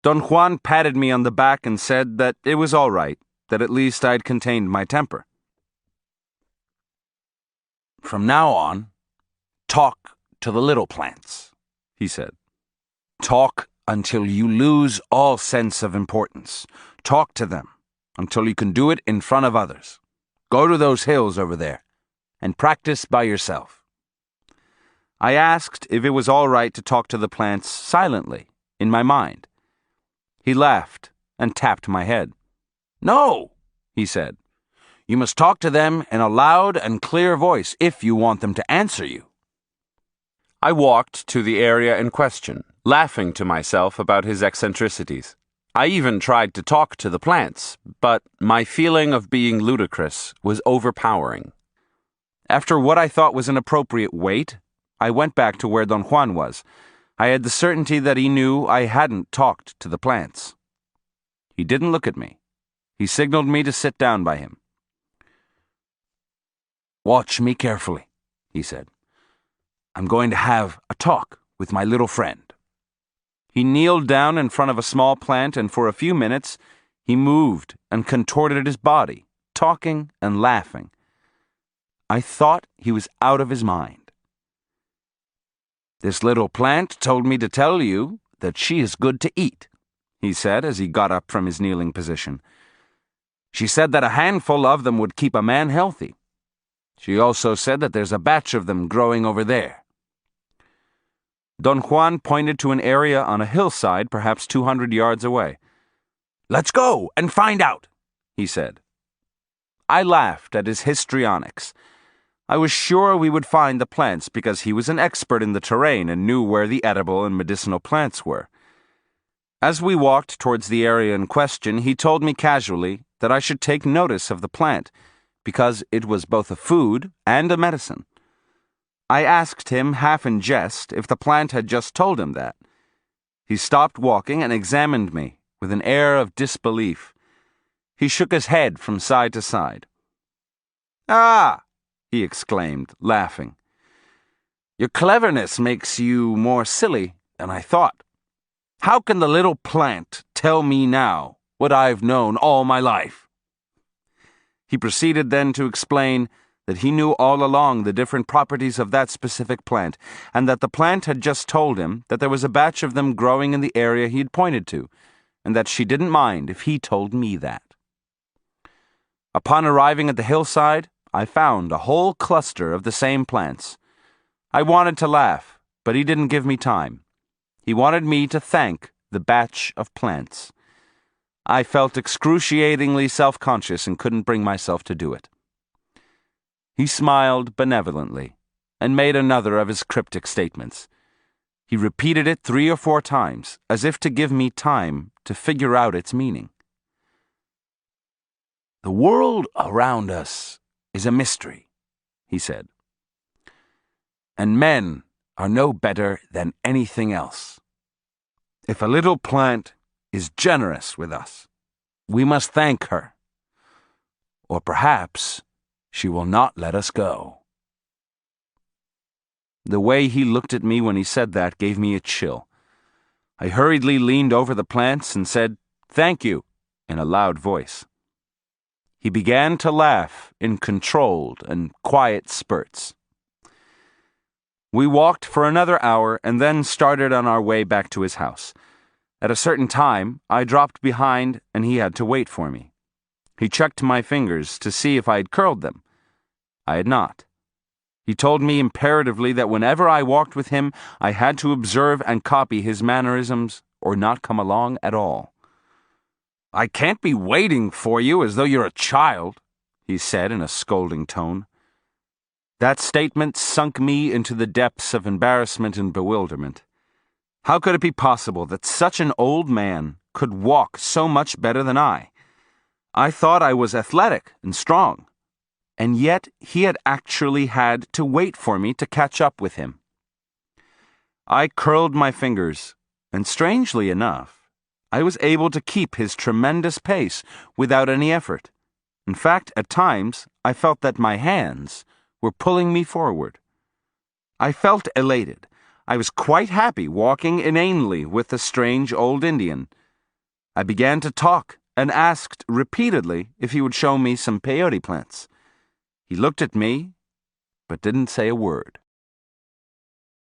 Don Juan patted me on the back and said that it was all right, that at least I'd contained my temper. "From now on, talk to the little plants," he said. "Talk until you lose all sense of importance. Talk to them until you can do it in front of others. Go to those hills over there and practice by yourself." I asked if it was all right to talk to the plants silently, in my mind. He laughed and tapped my head. "No," he said. "You must talk to them in a loud and clear voice if you want them to answer you." I walked to the area in question, laughing to myself about his eccentricities. I even tried to talk to the plants, but my feeling of being ludicrous was overpowering. After what I thought was an appropriate wait, I went back to where Don Juan was. I had the certainty that he knew I hadn't talked to the plants. He didn't look at me. He signaled me to sit down by him. "Watch me carefully," he said. "I'm going to have a talk with my little friend." He kneeled down in front of a small plant, and for a few minutes he moved and contorted his body, talking and laughing. I thought he was out of his mind. "This little plant told me to tell you that she is good to eat," he said as he got up from his kneeling position. "She said that a handful of them would keep a man healthy. She also said that there's a batch of them growing over there." Don Juan pointed to an area on a hillside perhaps 200 yards away. "Let's go and find out," he said. I laughed at his histrionics. I was sure we would find the plants because he was an expert in the terrain and knew where the edible and medicinal plants were. As we walked towards the area in question, he told me casually that I should take notice of the plant because it was both a food and a medicine. I asked him, half in jest, if the plant had just told him that. He stopped walking and examined me with an air of disbelief. He shook his head from side to side. "Ah!" he exclaimed, laughing. "Your cleverness makes you more silly than I thought. How can the little plant tell me now what I've known all my life?" He proceeded then to explain that he knew all along the different properties of that specific plant, and that the plant had just told him that there was a batch of them growing in the area he had pointed to, and that she didn't mind if he told me that. Upon arriving at the hillside, I found a whole cluster of the same plants. I wanted to laugh, but he didn't give me time. He wanted me to thank the batch of plants. I felt excruciatingly self-conscious and couldn't bring myself to do it. He smiled benevolently and made another of his cryptic statements. He repeated it 3 or 4 times, as if to give me time to figure out its meaning. "The world around us is a mystery," he said. "And men are no better than anything else. If a little plant is generous with us, we must thank her. Or perhaps she will not let us go." The way he looked at me when he said that gave me a chill. I hurriedly leaned over the plants and said, "Thank you," in a loud voice. He began to laugh in controlled and quiet spurts. We walked for another hour and then started on our way back to his house. At a certain time, I dropped behind and he had to wait for me. He checked my fingers to see if I had curled them. I had not. He told me imperatively that whenever I walked with him, I had to observe and copy his mannerisms or not come along at all. "I can't be waiting for you as though you're a child," he said in a scolding tone. That statement sunk me into the depths of embarrassment and bewilderment. How could it be possible that such an old man could walk so much better than I? I thought I was athletic and strong, and yet he had actually had to wait for me to catch up with him. I curled my fingers, and strangely enough, I was able to keep his tremendous pace without any effort. In fact, at times, I felt that my hands were pulling me forward. I felt elated. I was quite happy walking inanely with the strange old Indian, I began to talk and asked repeatedly if he would show me some peyote plants. He looked at me, but didn't say a word.